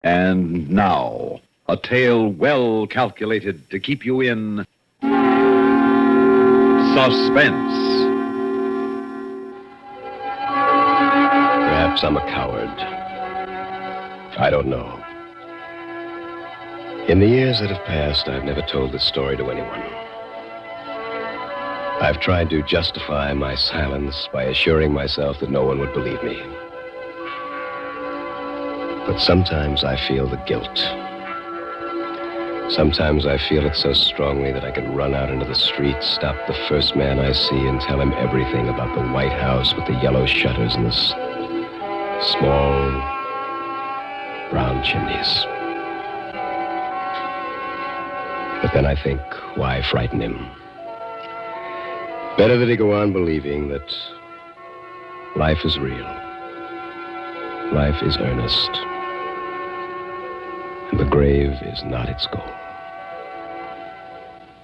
And now, a tale well calculated to keep you in suspense. Perhaps I'm a coward. I don't know. In the years that have passed, I've never told this story to anyone. I've tried to justify my silence by assuring myself that no one would believe me. But sometimes I feel the guilt. Sometimes I feel it so strongly that I could run out into the street, stop the first man I see, and tell him everything about the White House with the yellow shutters and the small brown chimneys. But then I think, why frighten him? Better that he go on believing that life is real. Life is earnest. And the grave is not its goal.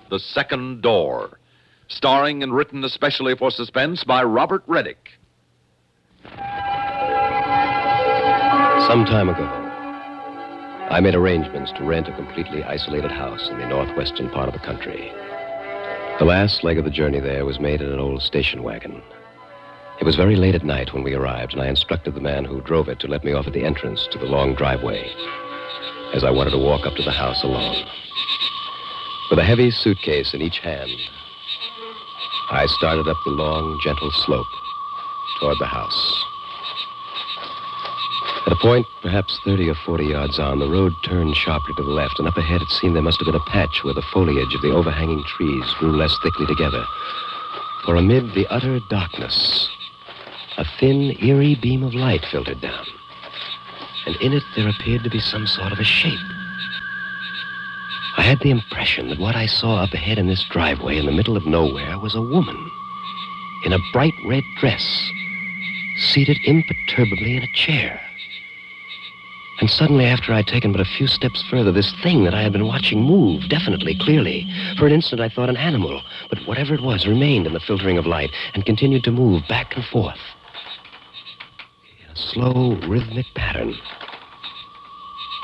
The Second Door, starring and written especially for Suspense by Robert Reddick. Some time ago, I made arrangements to rent a completely isolated house in the northwestern part of the country. The last leg of the journey there was made in an old station wagon. It was very late at night when we arrived, and I instructed the man who drove it to let me off at the entrance to the long driveway, as I wanted to walk up to the house alone. With a heavy suitcase in each hand, I started up the long, gentle slope toward the house. At a point perhaps 30 or 40 yards on, the road turned sharply to the left, and up ahead it seemed there must have been a patch where the foliage of the overhanging trees grew less thickly together. For amid the utter darkness, a thin, eerie beam of light filtered down, and in it there appeared to be some sort of a shape. I had the impression that what I saw up ahead in this driveway in the middle of nowhere was a woman in a bright red dress, seated imperturbably in a chair. And suddenly, after I'd taken but a few steps further, this thing that I had been watching moved, definitely, clearly. For an instant, I thought an animal, but whatever it was remained in the filtering of light and continued to move back and forth in a slow, rhythmic pattern,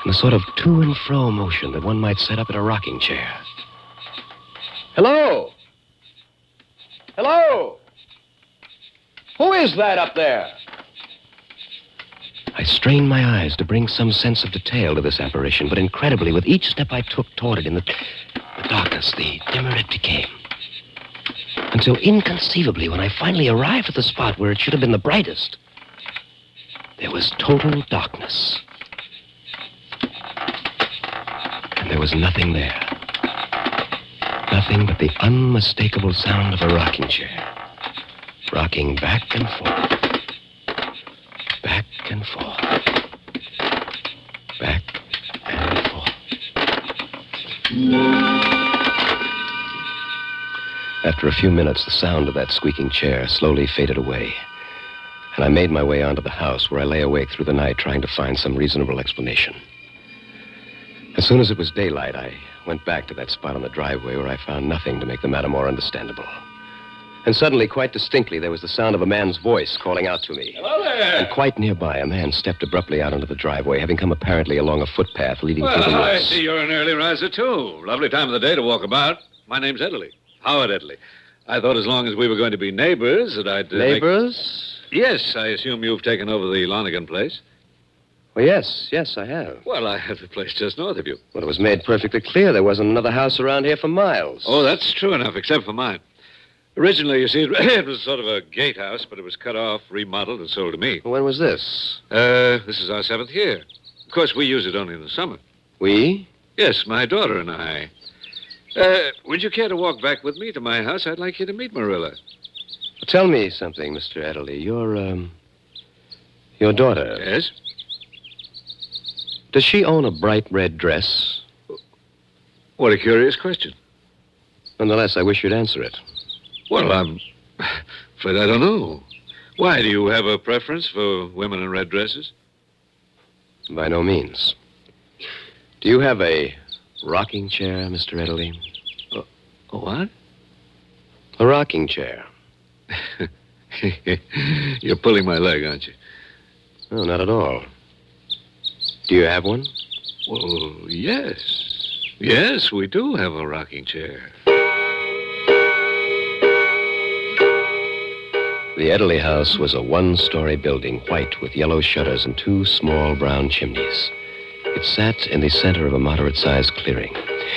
in a sort of to and fro motion that one might set up in a rocking chair. Hello? Hello? Who is that up there? I strained my eyes to bring some sense of detail to this apparition, but incredibly, with each step I took toward it in the darkness, the dimmer it became. Until inconceivably, when I finally arrived at the spot where it should have been the brightest, there was total darkness. And there was nothing there. Nothing but the unmistakable sound of a rocking chair, rocking back and forth. Back and forth. Back and forth. After a few minutes, the sound of that squeaking chair slowly faded away, and I made my way onto the house, where I lay awake through the night trying to find some reasonable explanation. As soon as it was daylight, I went back to that spot on the driveway where I found nothing to make the matter more understandable. And suddenly, quite distinctly, there was the sound of a man's voice calling out to me. Hello there! And quite nearby, a man stepped abruptly out onto the driveway, having come apparently along a footpath leading through the I woods. see you're an early riser, too. Lovely time of the day to walk about. My name's Edley. Howard Edley. I thought as long as we were going to be neighbors that I'd... Neighbors? Yes, I assume you've taken over the Lonergan place. Well, yes, I have. Well, I have the place just north of you. Well, it was made perfectly clear there wasn't another house around here for miles. Oh, that's true enough, except for mine. Originally, you see, it was sort of a gatehouse, but it was cut off, remodeled, and sold to me. When was this? This is our 7th year. Of course, we use it only in the summer. We? Yes, my daughter and I. Would you care to walk back with me to my house? I'd like you to meet Marilla. Tell me something, Mr. Edley. Your daughter. Yes? Does she own a bright red dress? What a curious question. Nonetheless, I wish you'd answer it. Well, I'm afraid I don't know. Why, do you have a preference for women in red dresses? By no means. Do you have a rocking chair, Mr. Edley? A what? A rocking chair. You're pulling my leg, aren't you? No, not at all. Do you have one? Well, yes. Yes, we do have a rocking chair. The Edley house was a one-story building, white with yellow shutters and two small brown chimneys. It sat in the center of a moderate-sized clearing.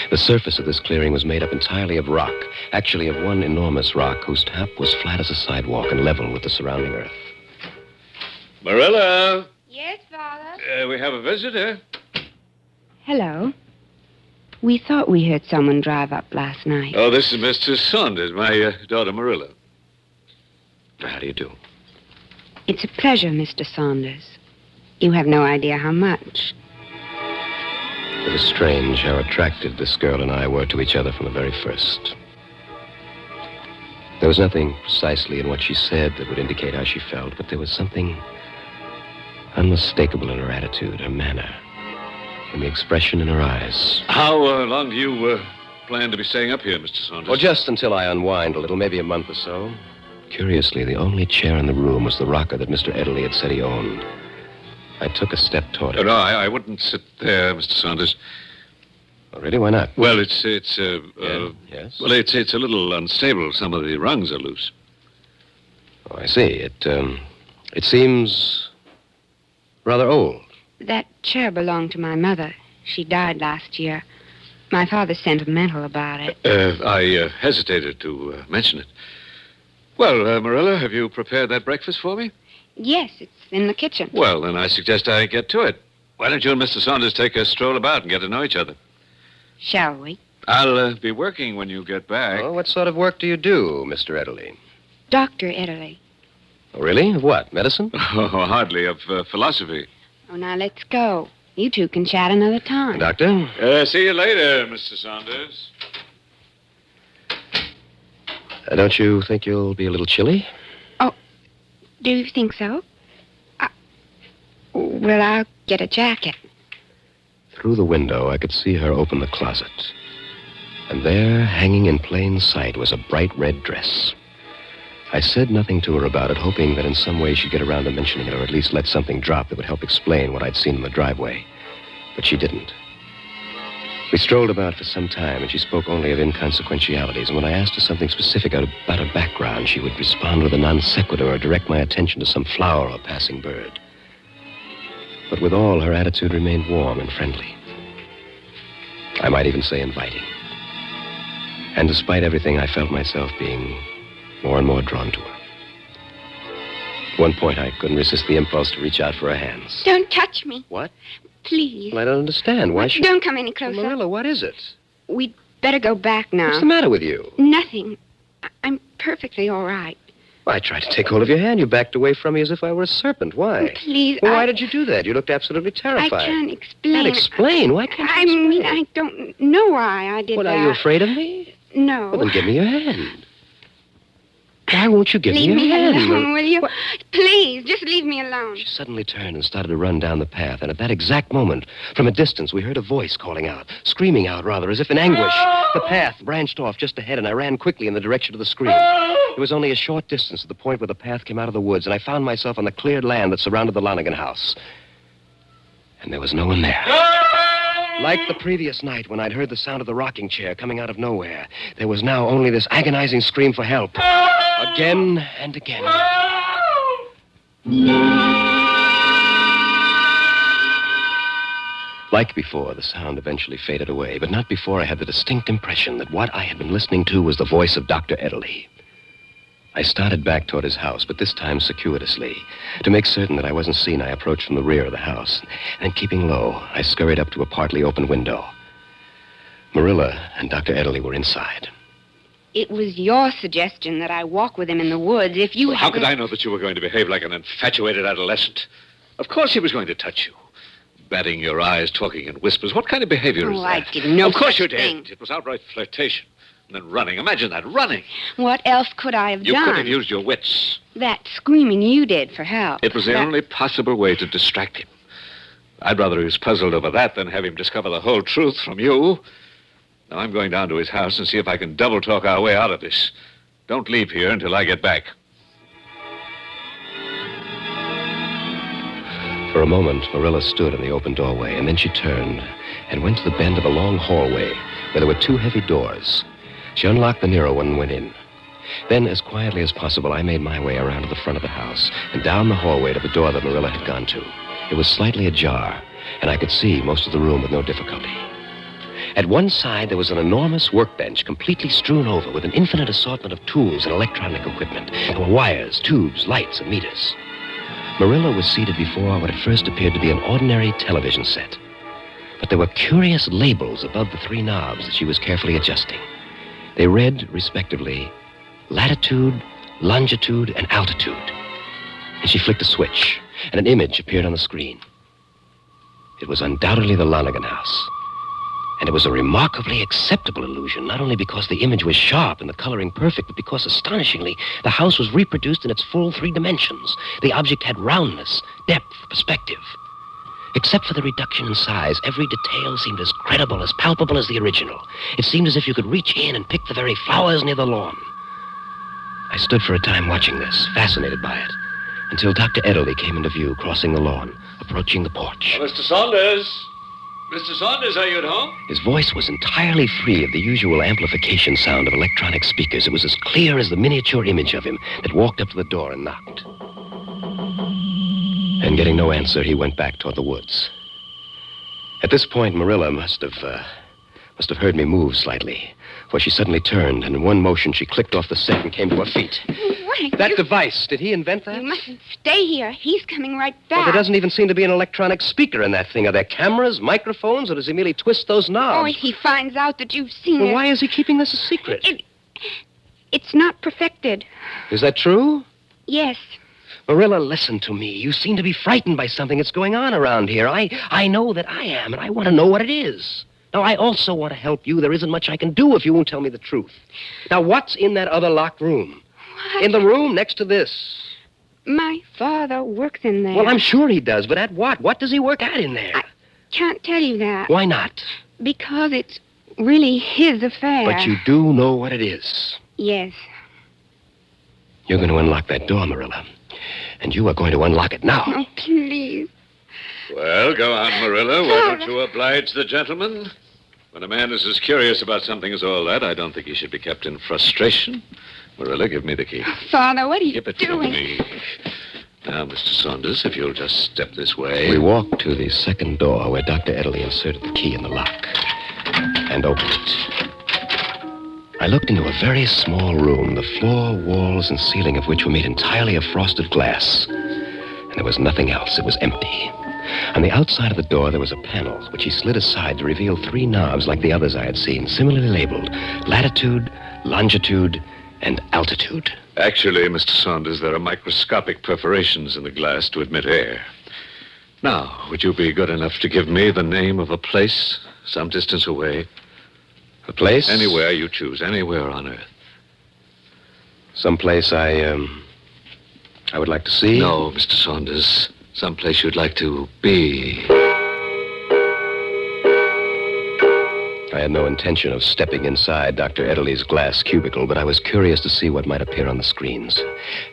The surface of this clearing was made up entirely of rock, actually of one enormous rock whose top was flat as a sidewalk and level with the surrounding earth. Marilla! Yes, Father? We have a visitor. Hello. We thought we heard someone drive up last night. Oh, this is Mr. Saunders, my daughter Marilla. How do you do? It's a pleasure, Mr. Saunders. You have no idea how much. It was strange how attracted this girl and I were to each other from the very first. There was nothing precisely in what she said that would indicate how she felt, but there was something unmistakable in her attitude, her manner, and the expression in her eyes. How long do you plan to be staying up here, Mr. Saunders? Well, just until I unwind a little, maybe a month or so. Curiously, the only chair in the room was the rocker that Mr. Edley had said he owned. I took a step toward it. No, I wouldn't sit there, Mr. Saunders. Oh, really? Why not? Well, Yes? Well, it's a little unstable. Some of the rungs are loose. Oh, I see. It seems rather old. That chair belonged to my mother. She died last year. My father's sentimental about it. I hesitated to mention it. Well, Marilla, have you prepared that breakfast for me? Yes, it's in the kitchen. Well, then I suggest I get to it. Why don't you and Mr. Saunders take a stroll about and get to know each other? Shall we? I'll be working when you get back. Oh, what sort of work do you do, Mr. Edley? Dr. Italy. Oh, really? Of what? Medicine? Oh, hardly. Of philosophy. Oh, now let's go. You two can chat another time. Doctor? See you later, Mr. Saunders. Don't you think you'll be a little chilly? Do you think so? Well, I'll get a jacket. Through the window, I could see her open the closet. And there, hanging in plain sight, was a bright red dress. I said nothing to her about it, hoping that in some way she'd get around to mentioning it, or at least let something drop that would help explain what I'd seen in the driveway. But she didn't. We strolled about for some time, and she spoke only of inconsequentialities. And when I asked her something specific about her background, she would respond with a non sequitur or direct my attention to some flower or passing bird. But with all, her attitude remained warm and friendly. I might even say inviting. And despite everything, I felt myself being more and more drawn to her. At one point, I couldn't resist the impulse to reach out for her hands. Don't touch me. What? Please. Well, I don't understand. Why should... Don't come any closer. Marilla, what is it? We'd better go back now. What's the matter with you? Nothing. I'm perfectly all right. Well, I tried to take hold of your hand. You backed away from me as if I were a serpent. Why? Please, Well, why did you do that? You looked absolutely I terrified. can't explain. Can't explain? Why can't you I explain? mean, I don't know why I did What, that. are you afraid of me? No. Well, then give me your hand. Why won't you give Leave me me your hand? alone, will you? What? Please, just leave me alone. She suddenly turned and started to run down the path, and at that exact moment, from a distance, we heard a voice calling out, screaming out, rather, as if in anguish. The path branched off just ahead, and I ran quickly in the direction of the scream. It was only a short distance to the point where the path came out of the woods, and I found myself on the cleared land that surrounded the Lonigan house. And there was no one there. Like the previous night when I'd heard the sound of the rocking chair coming out of nowhere, there was now only this agonizing scream for help. Again and again. Like before, the sound eventually faded away, but not before I had the distinct impression that what I had been listening to was the voice of Dr. Edley. I started back toward his house, but this time circuitously. To make certain that I wasn't seen, I approached from the rear of the house. And keeping low, I scurried up to a partly open window. Marilla and Dr. Edley were inside. It was your suggestion that I walk with him in the woods. If you How could I know that you were going to behave like an infatuated adolescent? Of course he was going to touch you. Batting your eyes, talking in whispers. What kind of behavior is that? I did no Of course you such did. thing. It was outright flirtation. And then running. Imagine that, running. What else could I have You done? could have used your wits. That screaming you did for help. It was the only possible way to distract him. I'd rather he was puzzled over that than have him discover the whole truth from you. Now, I'm going down to his house and see if I can double-talk our way out of this. Don't leave here until I get back. For a moment, Marilla stood in the open doorway, and then she turned and went to the bend of a long hallway where there were two heavy doors. She unlocked the nearer one and went in. Then, as quietly as possible, I made my way around to the front of the house and down the hallway to the door that Marilla had gone to. It was slightly ajar, and I could see most of the room with no difficulty. At one side, there was an enormous workbench completely strewn over with an infinite assortment of tools and electronic equipment. There were wires, tubes, lights, and meters. Marilla was seated before what at first appeared to be an ordinary television set. But there were curious labels above the three knobs that she was carefully adjusting. They read, respectively, latitude, longitude, and altitude. And she flicked a switch, and an image appeared on the screen. It was undoubtedly the Lonergan house. And it was a remarkably acceptable illusion, not only because the image was sharp and the coloring perfect, but because, astonishingly, the house was reproduced in its full 3 dimensions. The object had roundness, depth, perspective. Except for the reduction in size, every detail seemed as credible, as palpable as the original. It seemed as if you could reach in and pick the very flowers near the lawn. I stood for a time watching this, fascinated by it, until Dr. Ederle came into view, crossing the lawn, approaching the porch. Oh, Mr. Saunders! Mr. Saunders, are you at home? His voice was entirely free of the usual amplification sound of electronic speakers. It was as clear as the miniature image of him that walked up to the door and knocked. And getting no answer, he went back toward the woods. At this point, Marilla must have heard me move slightly, for she suddenly turned, and in one motion she clicked off the set and came to her feet. Frank, That device, did he invent that? You mustn't stay here. He's coming right back. Well, there doesn't even seem to be an electronic speaker in that thing. Are there cameras, microphones, or does he merely twist those Oh, knobs? if he finds out that you've seen Well, it. why is he keeping this a secret? It's not perfected. Is that true? Yes. Marilla, listen to me. You seem to be frightened by something that's going on around here. I know that I am, and I want to know what it is. Now, I also want to help you. There isn't much I can do if you won't tell me the truth. Now, what's in that other locked room? What? In the room next to this. My father works in there. Well, I'm sure he does, but at what? What does he work at in there? I can't tell you that. Why not? Because it's really his affair. But you do know what it is. Yes. You're going to unlock that door, Marilla. And you are going to unlock it now. Oh, please. Well, go on, Marilla. Why don't you oblige the gentleman? When a man is as curious about something as all that, I don't think he should be kept in frustration. Marilla, give me the key. Father, what are you Give it to doing? me. Now, Mr. Saunders, if you'll just step this way. We walked to the second door where Dr. Ederle inserted the key in the lock and opened it. I looked into a very small room, the floor, walls, and ceiling of which were made entirely of frosted glass. And there was nothing else. It was empty. On the outside of the door, there was a panel, which he slid aside to reveal 3 knobs like the others I had seen, similarly labeled latitude, longitude, and altitude. Actually, Mr. Saunders, there are microscopic perforations in the glass to admit air. Now, would you be good enough to give me the name of a place some distance away? A place? Anywhere you choose, anywhere on Earth. Someplace I would like to see? No, Mr. Saunders. Someplace you'd like to be. I had no intention of stepping inside Dr. Ederle's glass cubicle, but I was curious to see what might appear on the screens.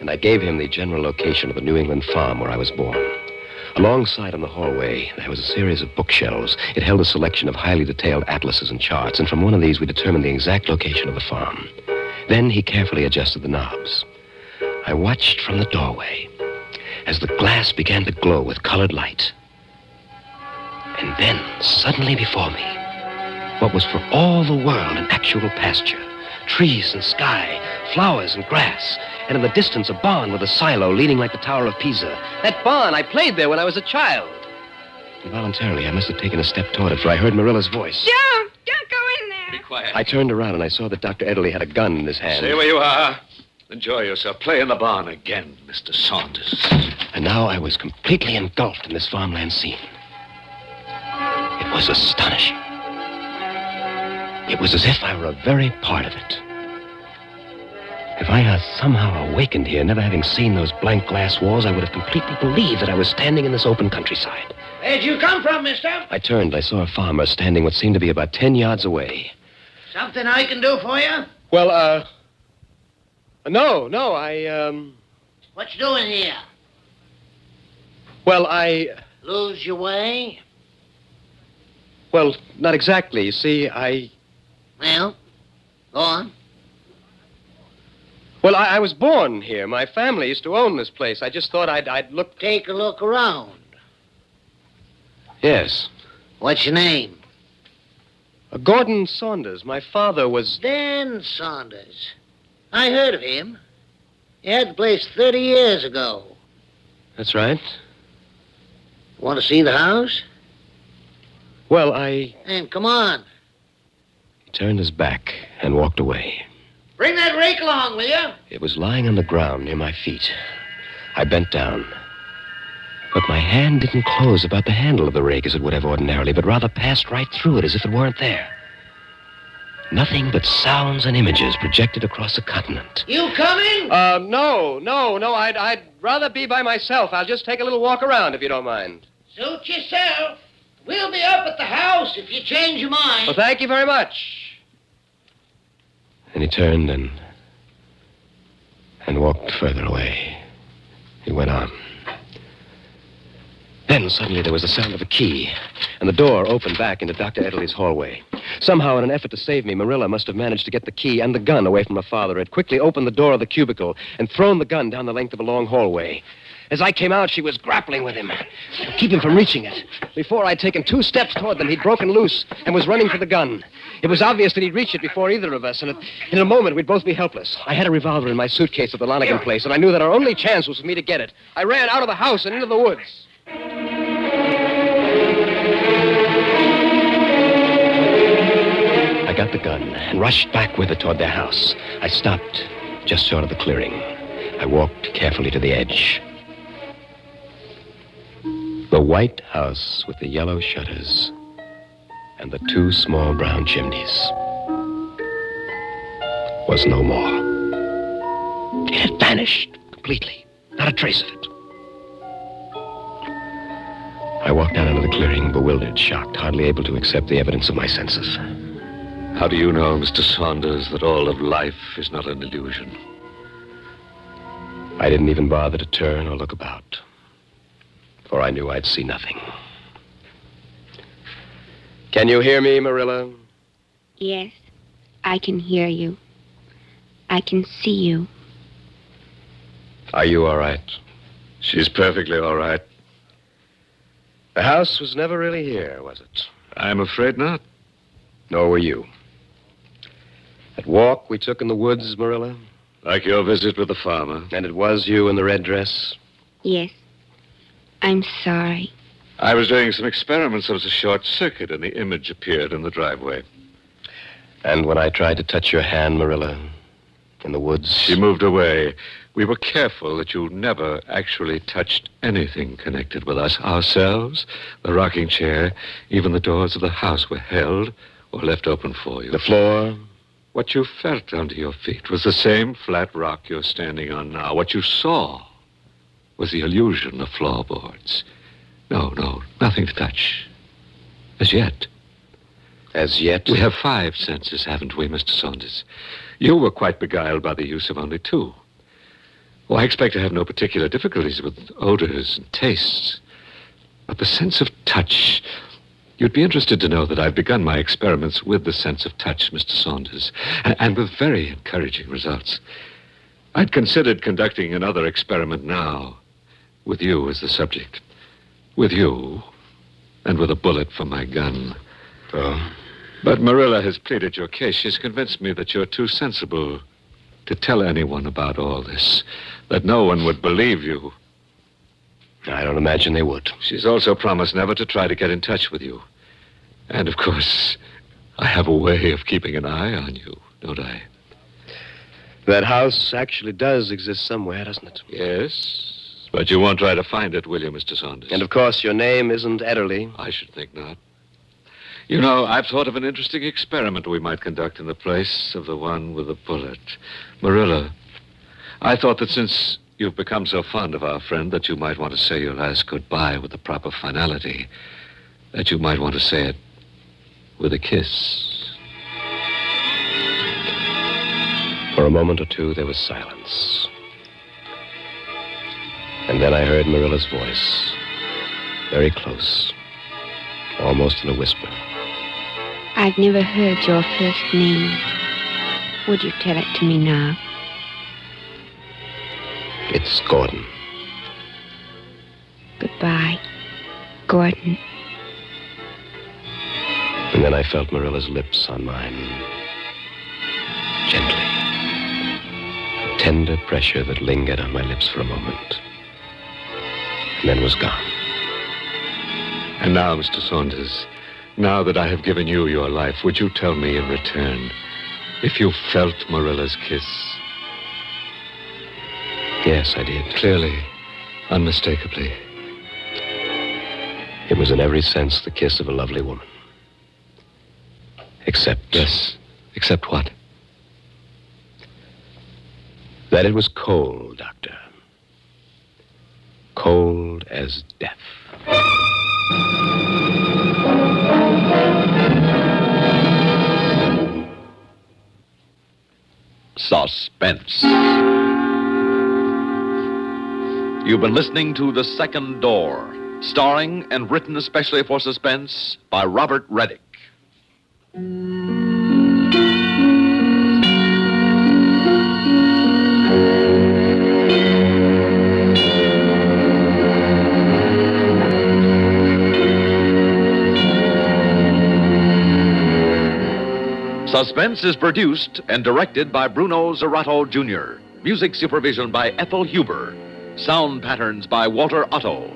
And I gave him the general location of the New England farm where I was born. Alongside in the hallway, there was a series of bookshelves. It held a selection of highly detailed atlases and charts, and from one of these we determined the exact location of the farm. Then he carefully adjusted the knobs. I watched from the doorway as the glass began to glow with colored light. And then, suddenly before me, what was for all the world an actual pasture. Trees and sky, flowers and grass, and in the distance a barn with a silo leaning like the Tower of Pisa. That barn, I played there when I was a child. Involuntarily, I must have taken a step toward it, for I heard Marilla's voice. Don't go in there. Be quiet. I turned around and I saw that Dr. Ederle had a gun in his hand. Stay where you are. Enjoy yourself. Play in the barn again, Mr. Saunders. And now I was completely engulfed in this farmland scene. It was astonishing. It was as if I were a very part of it. If I had somehow awakened here, never having seen those blank glass walls, I would have completely believed that I was standing in this open countryside. Where'd you come from, mister? I turned. I saw a farmer standing what seemed to be about 10 yards away. Something I can do for you? Well, no, I, What you doing here? well, I Lose your way? Well, not exactly. You see, Well, go on. Well, I was born here. My family used to own this place. I just thought I'd look... Take a look around. Yes. What's your name? Gordon Saunders. My father was... Dan Saunders. I heard of him. He had the place 30 years ago. That's right. Want to see the house? Well, I... Then come on. He turned his back and walked away. Bring that rake along, will you? It was lying on the ground near my feet. I bent down. But my hand didn't close about the handle of the rake as it would have ordinarily, but rather passed right through it as if it weren't there. Nothing but sounds and images projected across the continent. You coming? No. I'd rather be by myself. I'll just take a little walk around, if you don't mind. Suit yourself. We'll be up at the house if you change your mind. Well, thank you very much. And he turned and walked further away. He went on. Then suddenly there was the sound of a key, and the door opened back into Dr. Ederly's hallway. Somehow, in an effort to save me, Marilla must have managed to get the key and the gun away from her father, had quickly opened the door of the cubicle and thrown the gun down the length of a long hallway. As I came out, she was grappling with him to keep him from reaching it. Before I'd taken 2 steps toward them, he'd broken loose and was running for the gun. It was obvious that he'd reach it before either of us, and in a moment, we'd both be helpless. I had a revolver in my suitcase at the Lonigan place, and I knew that our only chance was for me to get it. I ran out of the house and into the woods. I got the gun and rushed back with it toward their house. I stopped just short of the clearing. I walked carefully to the edge. The white house with the yellow shutters and the 2 small brown chimneys was no more. It had vanished completely. Not a trace of it. I walked down into the clearing, bewildered, shocked, hardly able to accept the evidence of my senses. How do you know, Mr. Saunders, that all of life is not an illusion? I didn't even bother to turn or look about, for I knew I'd see nothing. Can you hear me, Marilla? Yes, I can hear you. I can see you. Are you all right? She's perfectly all right. The house was never really here, was it? I'm afraid not. Nor were you. That walk we took in the woods, Marilla? Like your visit with the farmer. And it was you in the red dress? Yes. I'm sorry. I was doing some experiments. There was a short circuit, and the image appeared in the driveway. And when I tried to touch your hand, Marilla, in the woods... She moved away. We were careful that you never actually touched anything connected with us. Ourselves, the rocking chair, even the doors of the house were held or left open for you. The floor? What you felt under your feet was the same flat rock you're standing on now. What you saw was the illusion of floorboards. No, nothing to touch. As yet. As yet? We have 5 senses, haven't we, Mr. Saunders? You were quite beguiled by the use of only 2. Oh, I expect to have no particular difficulties with odors and tastes. But the sense of touch... You'd be interested to know that I've begun my experiments with the sense of touch, Mr. Saunders, and with very encouraging results. I'd considered conducting another experiment now, with you as the subject. With you, and with a bullet from my gun. Oh? But Marilla has pleaded your case. She's convinced me that you're too sensible to tell anyone about all this, that no one would believe you. I don't imagine they would. She's also promised never to try to get in touch with you. And, of course, I have a way of keeping an eye on you, don't I? That house actually does exist somewhere, doesn't it? Yes, but you won't try to find it, will you, Mr. Saunders? And, of course, your name isn't Ederly. I should think not. You know, I've thought of an interesting experiment we might conduct in the place of the one with the bullet. Marilla, I thought that since you've become so fond of our friend that you might want to say your last goodbye with the proper finality, that you might want to say it with a kiss. For a moment or two, there was silence. And then I heard Marilla's voice. very close, almost in a whisper. I've never heard your first name. Would you tell it to me now? It's Gordon. Goodbye, Gordon. And then I felt Marilla's lips on mine, gently. A tender pressure that lingered on my lips for a moment, and then was gone. And now, Mr. Saunders, now that I have given you your life, would you tell me in return if you felt Marilla's kiss? Yes, I did. Clearly, unmistakably. It was in every sense the kiss of a lovely woman. Except... Yes. Except what? that it was cold, Doctor. Cold as death. Suspense. You've been listening to The Second Door, starring and written especially for Suspense by Robert Reddick. Suspense is produced and directed by Bruno Zerato Jr. Music supervision by Ethel Huber. Sound patterns by Walter Otto.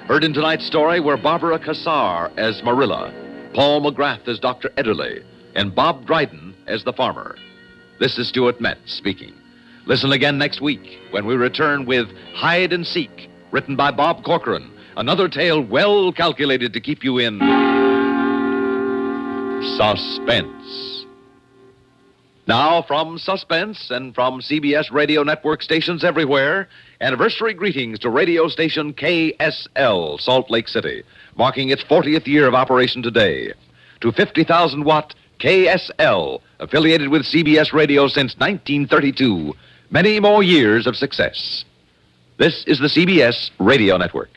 Heard in tonight's story were Barbara Cassar as Marilla, Paul McGrath as Dr. Ederle, and Bob Dryden as the farmer. This is Stuart Metz speaking. Listen again next week when we return with Hide and Seek, written by Bob Corcoran, another tale well calculated to keep you in suspense. Now, from Suspense and from CBS radio network stations everywhere, anniversary greetings to radio station KSL, Salt Lake City, marking its 40th year of operation today. To 50,000-watt KSL, affiliated with CBS radio since 1932, many more years of success. This is the CBS Radio Network.